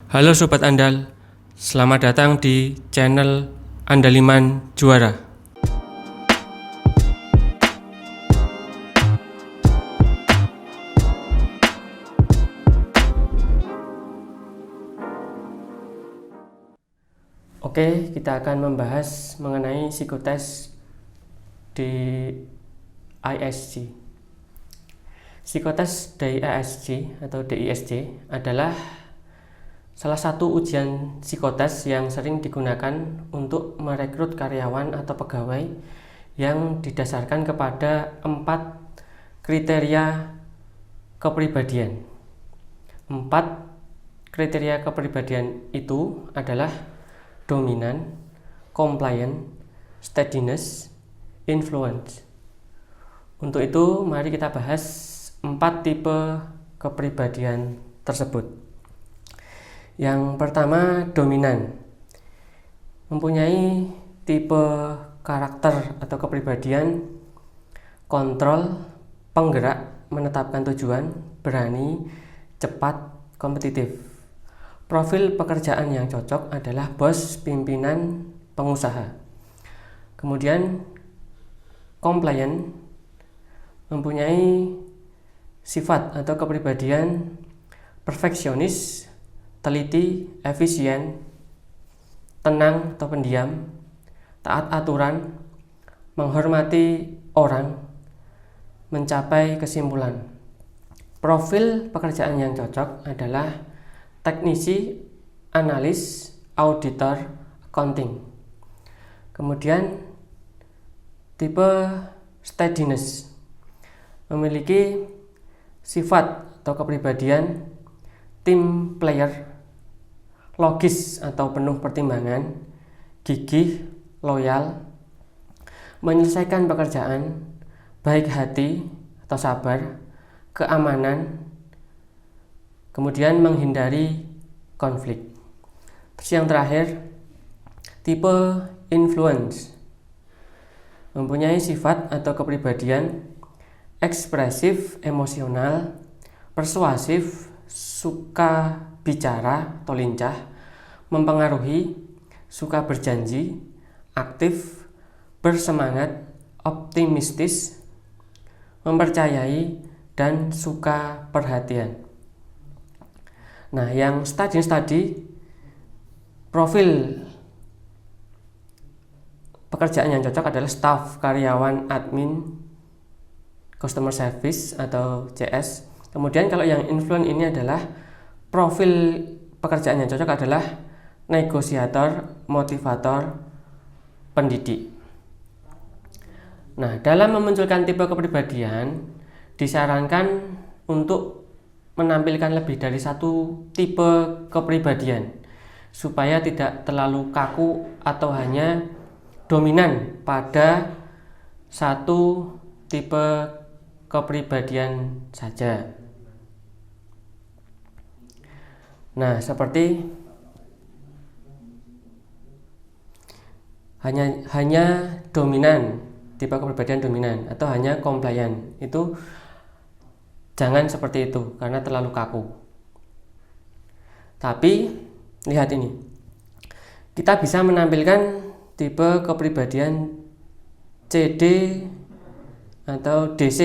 Halo Sobat Andal, selamat datang di channel Andaliman Juara. Oke, kita akan membahas mengenai psikotes di ISG. Psikotes dari ISG atau DISC adalah salah satu ujian psikotes yang sering digunakan untuk merekrut karyawan atau pegawai yang didasarkan kepada 4 kriteria kepribadian. 4 kriteria kepribadian itu adalah dominan, compliant, steadiness, influence. Untuk itu, mari kita bahas 4 tipe kepribadian tersebut. Yang pertama, dominan. Mempunyai tipe karakter atau kepribadian kontrol, penggerak, menetapkan tujuan, berani, cepat, kompetitif. Profil pekerjaan yang cocok adalah bos, pimpinan, pengusaha. Kemudian compliant mempunyai sifat atau kepribadian perfeksionis, teliti, efisien, tenang atau pendiam, taat aturan, menghormati orang, mencapai kesimpulan. Profil pekerjaan yang cocok adalah teknisi, analis, auditor, accounting. Kemudian tipe steadiness memiliki sifat atau kepribadian team player, logis atau penuh pertimbangan, gigih, loyal, menyelesaikan pekerjaan, baik hati atau sabar, keamanan, kemudian menghindari konflik. Terus yang terakhir, tipe influence mempunyai sifat atau kepribadian ekspresif, emosional, persuasif, suka bicara atau lincah, mempengaruhi, suka berjanji, aktif, bersemangat, optimistis, mempercayai, dan suka perhatian. Nah, yang steadiness tadi, profil pekerjaan yang cocok adalah staff, karyawan, admin, customer service atau CS. Kemudian kalau yang influence ini adalah profil pekerjaan yang cocok adalah negosiator, motivator, pendidik. Nah, dalam memunculkan tipe kepribadian disarankan untuk menampilkan lebih dari satu tipe kepribadian supaya tidak terlalu kaku atau hanya dominan pada satu tipe kepribadian saja. Nah, seperti hanya dominan, tipe kepribadian dominan atau hanya compliant. Itu jangan seperti itu karena terlalu kaku. Tapi lihat ini. Kita bisa menampilkan tipe kepribadian CD atau DC.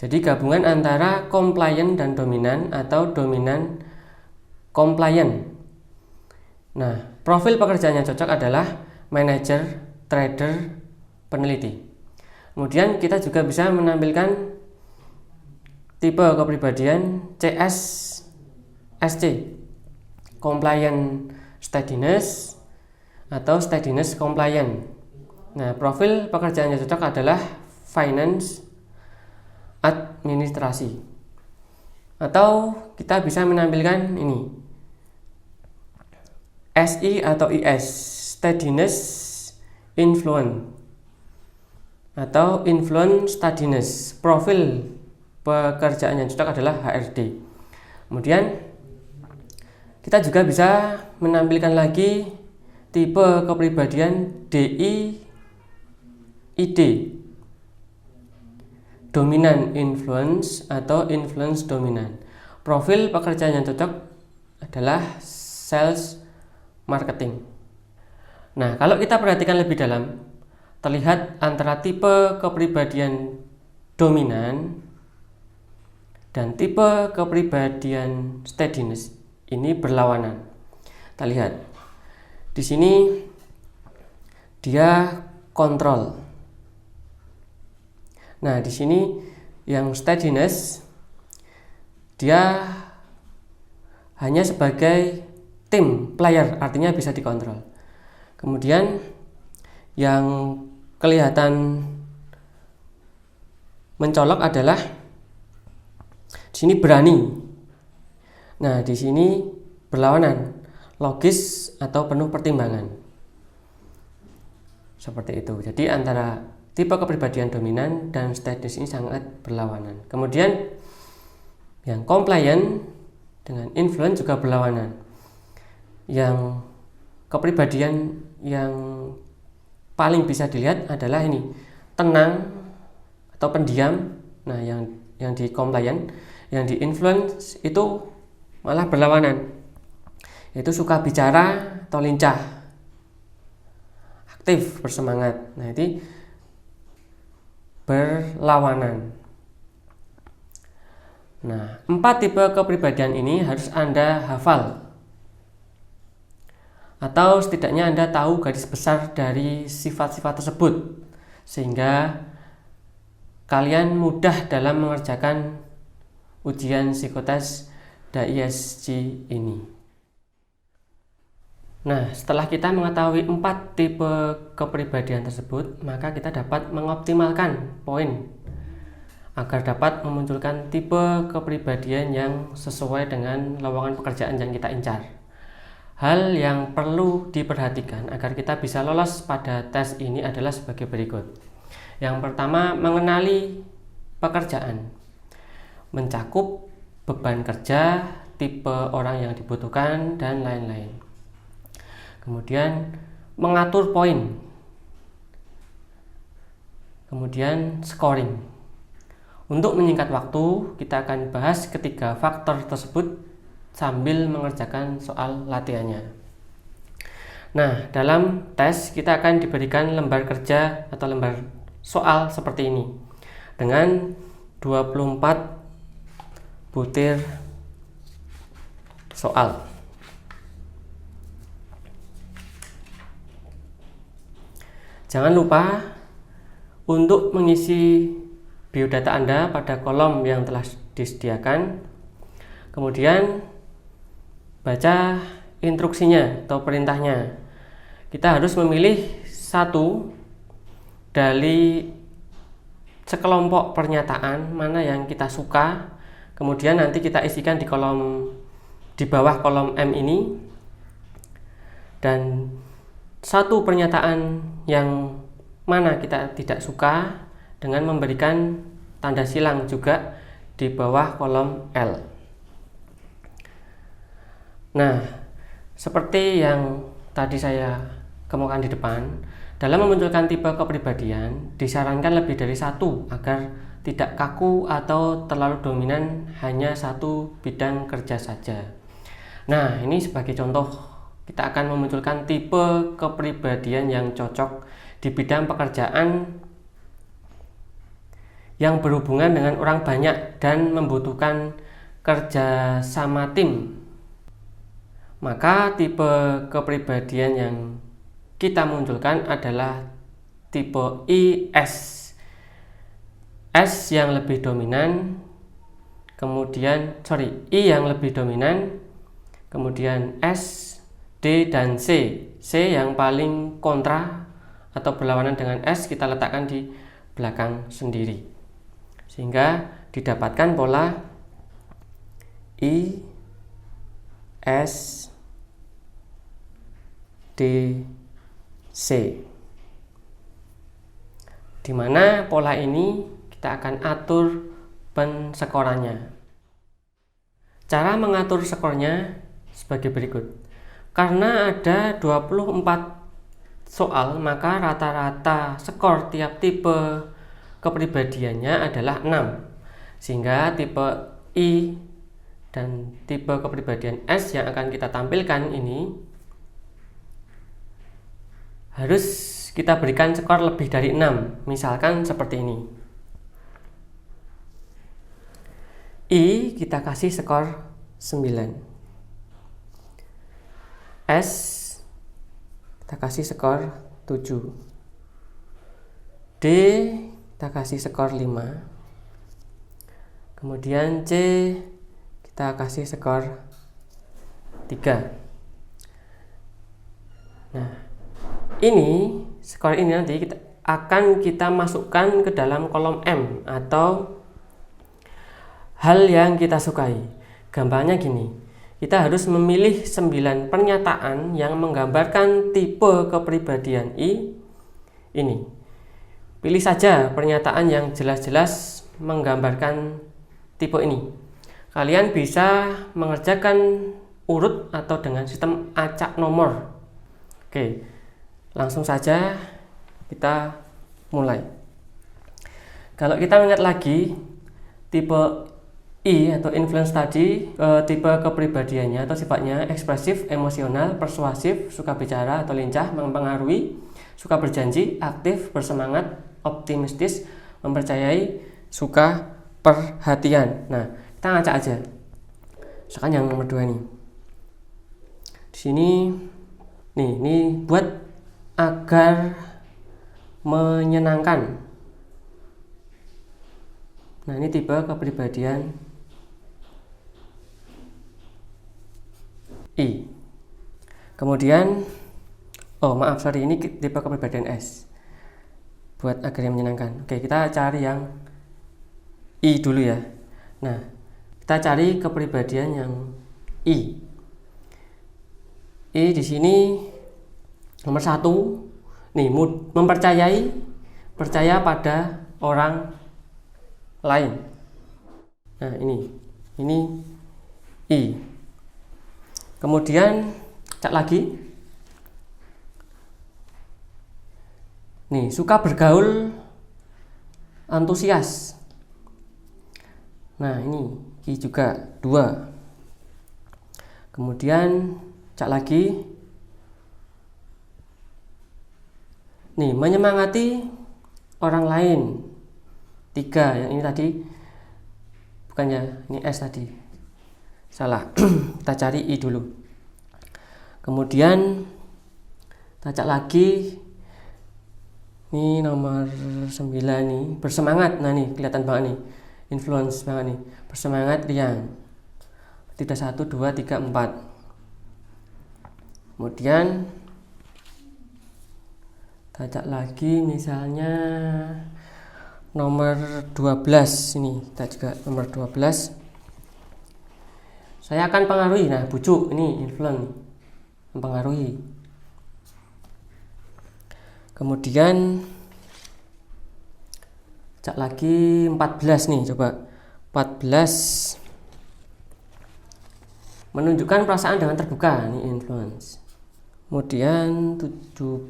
Jadi gabungan antara compliant dan dominan atau dominan compliant. Nah, profil pekerjaan yang cocok adalah manajer, trader, peneliti. Kemudian kita juga bisa menampilkan tipe kepribadian CS, SC, compliant steadiness atau steadiness compliant. Nah, profil pekerjaan yang cocok adalah finance, administrasi. Atau kita bisa menampilkan ini SI atau IS, steadiness influence atau influence steadiness. Profil pekerjaan yang cocok adalah HRD. Kemudian kita juga bisa menampilkan lagi tipe kepribadian DI ID, dominan influence atau influence dominan. Profil pekerjaan yang cocok adalah sales marketing. Nah, kalau kita perhatikan lebih dalam, terlihat antara tipe kepribadian dominan dan tipe kepribadian steadiness ini berlawanan. Kita lihat di sini dia kontrol. Nah, di sini yang steadiness dia hanya sebagai tim player, artinya bisa dikontrol. Kemudian yang kelihatan mencolok adalah di sini berani. Nah, di sini berlawanan, logis atau penuh pertimbangan. Seperti itu. Jadi antara tipe kepribadian dominan dan steadiness ini sangat berlawanan. Kemudian yang compliant dengan influence juga berlawanan. Yang kepribadian yang paling bisa dilihat adalah ini, tenang atau pendiam. Nah, yang di compliant, yang di influence itu malah berlawanan, yaitu suka bicara atau lincah, aktif, bersemangat. Nah, ini berlawanan. Nah, 4 tipe kepribadian ini harus Anda hafal, atau setidaknya Anda tahu garis besar dari sifat-sifat tersebut, sehingga kalian mudah dalam mengerjakan ujian psikotes DISC ini. Nah, setelah kita mengetahui 4 tipe kepribadian tersebut, maka kita dapat mengoptimalkan poin agar dapat memunculkan tipe kepribadian yang sesuai dengan lowongan pekerjaan yang kita incar. Hal yang perlu diperhatikan agar kita bisa lolos pada tes ini adalah sebagai berikut. Yang pertama, mengenali pekerjaan, mencakup beban kerja, tipe orang yang dibutuhkan, dan lain-lain. Kemudian mengatur poin, kemudian scoring. Untuk menyingkat waktu, kita akan bahas ketiga faktor tersebut sambil mengerjakan soal latihannya. Nah, dalam tes kita akan diberikan lembar kerja atau lembar soal seperti ini dengan 24 butir soal. Jangan lupa untuk mengisi biodata Anda pada kolom yang telah disediakan. Kemudian baca instruksinya atau perintahnya. Kita harus memilih satu dari sekelompok pernyataan mana yang kita suka, kemudian nanti kita isikan di bawah kolom M ini, dan satu pernyataan yang mana kita tidak suka dengan memberikan tanda silang juga di bawah kolom L. Nah, seperti yang tadi saya kemukakan di depan, dalam memunculkan tipe kepribadian disarankan lebih dari satu agar tidak kaku atau terlalu dominan hanya satu bidang kerja saja. Nah, ini sebagai contoh, kita akan memunculkan tipe kepribadian yang cocok di bidang pekerjaan yang berhubungan dengan orang banyak dan membutuhkan kerja sama tim. Maka tipe kepribadian yang kita munculkan adalah tipe IS. S yang lebih dominan, I yang lebih dominan, kemudian S, D, dan C. C yang paling kontra atau berlawanan dengan S kita letakkan di belakang sendiri, sehingga didapatkan pola I, S, D, C, di mana pola ini kita akan atur penskorannya. Cara mengatur skornya sebagai berikut. Karena ada 24 soal, maka rata-rata skor tiap tipe kepribadiannya adalah 6. Sehingga tipe I dan tipe kepribadian S yang akan kita tampilkan ini harus kita berikan skor lebih dari 6. Misalkan seperti ini. I kita kasih skor 9. S kita kasih skor 7. D kita kasih skor 5. Kemudian C kita kasih skor 3. Nah, ini skor ini nanti akan kita masukkan ke dalam kolom M atau hal yang kita sukai. Gampangnya gini, kita harus memilih 9 pernyataan yang menggambarkan tipe kepribadian I ini. Pilih saja pernyataan yang jelas-jelas menggambarkan tipe ini. Kalian bisa mengerjakan urut atau dengan sistem acak nomor. Oke, langsung saja kita mulai. Kalau kita ingat lagi tipe I atau influence tadi, tipe kepribadiannya atau sifatnya ekspresif, emosional, persuasif, suka bicara atau lincah, mempengaruhi, suka berjanji, aktif, bersemangat, optimistis, mempercayai, suka perhatian. Nah, kita ngacak aja. Misalkan yang nomor 2 nih. Di sini nih, ini buat agar menyenangkan. Nah, ini tipe kepribadian I. Kemudian ini tipe kepribadian S. Buat agar yang menyenangkan. Oke, kita cari yang I dulu ya. Nah, kita cari kepribadian yang I. I di sini nomor 1. Nih, mempercayai, percaya pada orang lain. Nah, ini I. Kemudian cek lagi. Nih, suka bergaul, antusias. Nah, ini I juga 2. Kemudian cek lagi. Nih, menyemangati orang lain. 3. Yang ini tadi bukannya, ini S tadi. Salah. Kita cari I dulu. Kemudian kita cek lagi. Ini nomor 9 nih, bersemangat. Nah, nih kelihatan banget nih. Influence banget nih. Bersemangat, riang. Tidak 1 2 3 4. Kemudian kita cek lagi misalnya nomor 12 ini, kita juga nomor 12. Saya akan pengaruhi. Nah, bujuk ini influence, mempengaruhi. Kemudian cek lagi 14 nih, coba 14 menunjukkan perasaan dengan terbuka, ini influence. Kemudian 17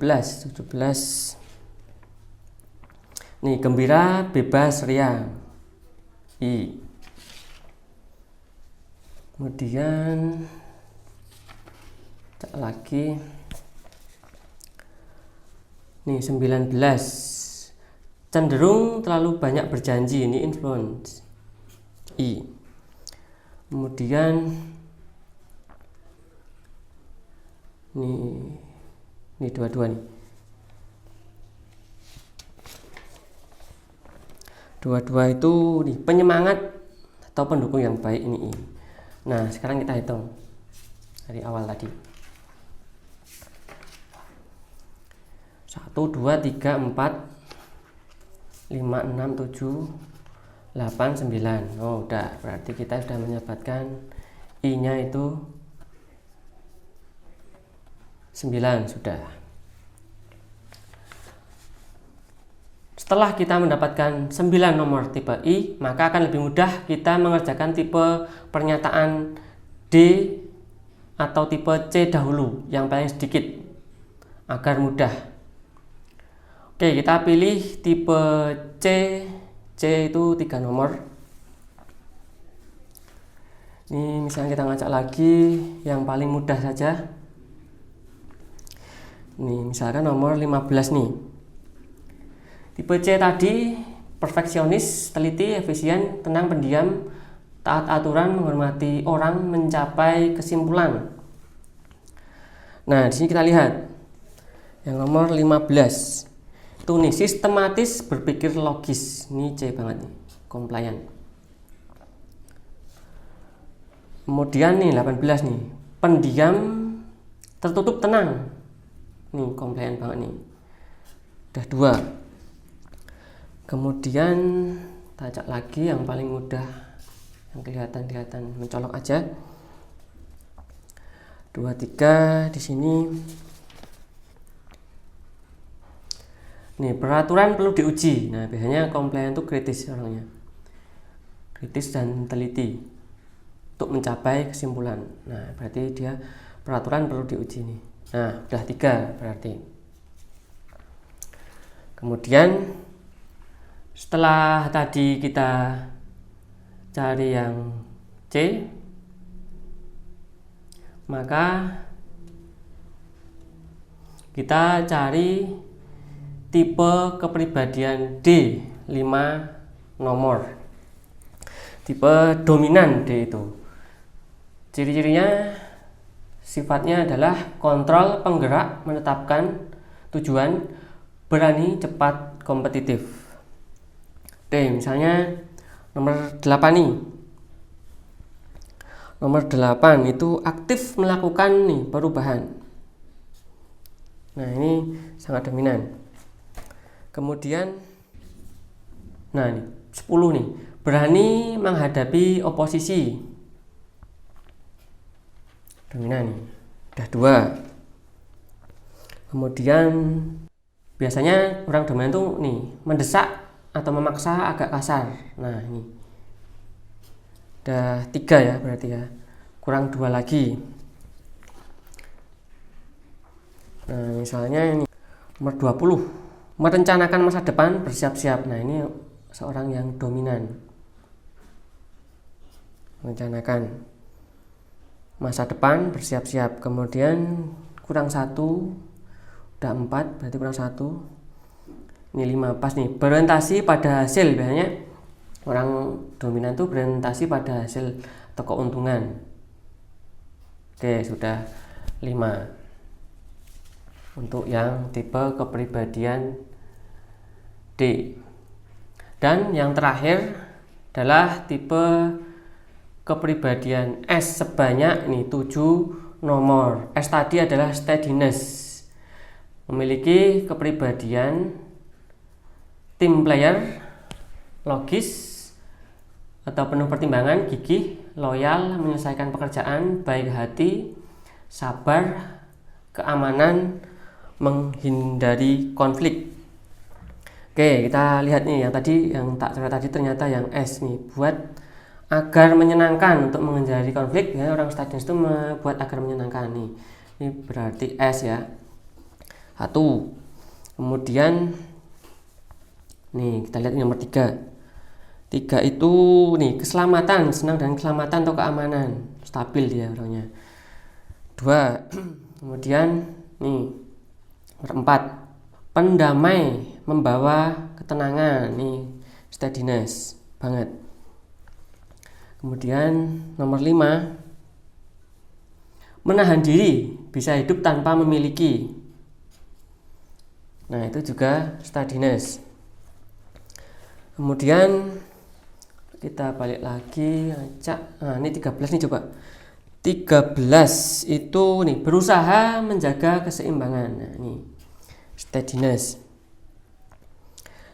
nih, gembira, bebas, riang, I. Kemudian cek lagi nih 19 cenderung terlalu banyak berjanji, ini influence, I. Kemudian ini 22 nih. 22 itu nih, penyemangat atau pendukung yang baik, ini I. Nah, sekarang kita hitung dari awal tadi. 1 2 3 4 5 6 7 8 9. Oh, udah, berarti kita sudah menyebutkan I-nya itu 9 sudah. Setelah kita mendapatkan 9 nomor tipe I, maka akan lebih mudah kita mengerjakan tipe pernyataan D atau tipe C dahulu, yang paling sedikit, agar mudah. Oke, kita pilih tipe C. C itu 3 nomor. Ini misalnya kita ngacak lagi yang paling mudah saja. Nih, misalkan nomor 15 nih. Tipe C tadi perfeksionis, teliti, efisien, tenang, pendiam, taat aturan, menghormati orang, mencapai kesimpulan. Nah, di sini kita lihat yang nomor 15. Itu nih, sistematis, berpikir logis. Ini C banget nih, compliant. Kemudian nih 18 nih, pendiam, tertutup, tenang. Nih compliant banget nih. Udah 2. Kemudian tajak lagi yang paling mudah, yang kelihatan mencolok aja. 2, 3 di sini. Nih, peraturan perlu diuji. Nah, biasanya compliant itu kritis orangnya. Kritis dan teliti untuk mencapai kesimpulan. Nah, berarti dia peraturan perlu diuji nih. Nah, udah 3 berarti. Kemudian setelah tadi kita cari yang C, maka kita cari tipe kepribadian D, 5 nomor. Tipe dominan D itu. Ciri-cirinya sifatnya adalah kontrol, penggerak, menetapkan tujuan, berani, cepat, kompetitif. Oke, misalnya nomor 8 nih. Nomor 8 itu aktif melakukan nih perubahan. Nah, ini sangat dominan. Kemudian nah, ini 10 nih. Berani menghadapi oposisi. Dominan nih. Udah 2. Kemudian biasanya orang dominan tuh nih mendesak atau memaksa agak kasar. Nah, ini udah 3 ya berarti ya. Kurang 2 lagi. Nah, misalnya ini nomor 20. Merencanakan masa depan, bersiap-siap. Nah, ini seorang yang dominan. Merencanakan masa depan, bersiap-siap. Kemudian kurang 1, udah 4, berarti kurang 1. Ini 5, pas nih. Berorientasi pada hasil. Biasanya orang dominan tuh berorientasi pada hasil atau keuntungan. Oke, sudah 5 untuk yang tipe kepribadian D. Dan yang terakhir adalah tipe kepribadian S sebanyak ini 7 nomor. S tadi adalah steadiness, memiliki kepribadian team player, logis atau penuh pertimbangan, gigih, loyal, menyelesaikan pekerjaan, baik hati, sabar, keamanan, menghindari konflik. Oke, kita lihat nih yang tadi, yang tak coret tadi ternyata yang S nih, buat agar menyenangkan, untuk menghindari konflik ya. Orang steadiness itu membuat agar menyenangkan nih. Ini berarti S ya. 1. Kemudian nih kita lihat nomor 3. 3 itu nih keselamatan, senang dan keselamatan atau keamanan, stabil dia orangnya. 2. Kemudian nih nomor 4. Pendamai, membawa ketenangan, nih steadiness banget. Kemudian nomor 5, menahan diri, bisa hidup tanpa memiliki. Nah, itu juga steadiness. Kemudian kita balik lagi, acak. Nah, ini 13 nih coba. 13 itu nih berusaha menjaga keseimbangan. Nah, ini steadiness.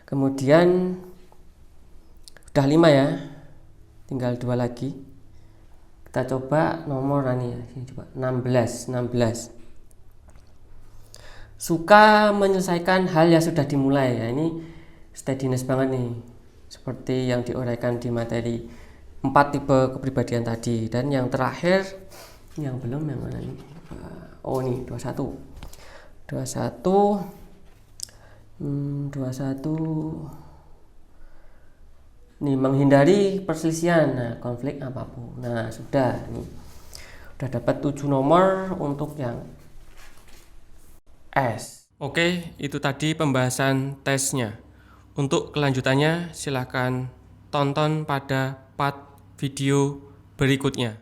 Kemudian udah 5 ya. Tinggal 2 lagi. Kita coba nomor ini ya, sini coba 16. Suka menyelesaikan hal yang sudah dimulai. Ya, ini steadiness banget nih. Seperti yang diuraikan di materi 4 tipe kepribadian tadi. Dan yang terakhir, yang belum, yang mana nih? Oh, ini 21. 21. Nih, menghindari perselisihan, nah konflik apapun. Nah, sudah nih. Udah dapat 7 nomor untuk yang S. Oke, itu tadi pembahasan tesnya. Untuk kelanjutannya silahkan tonton pada part video berikutnya.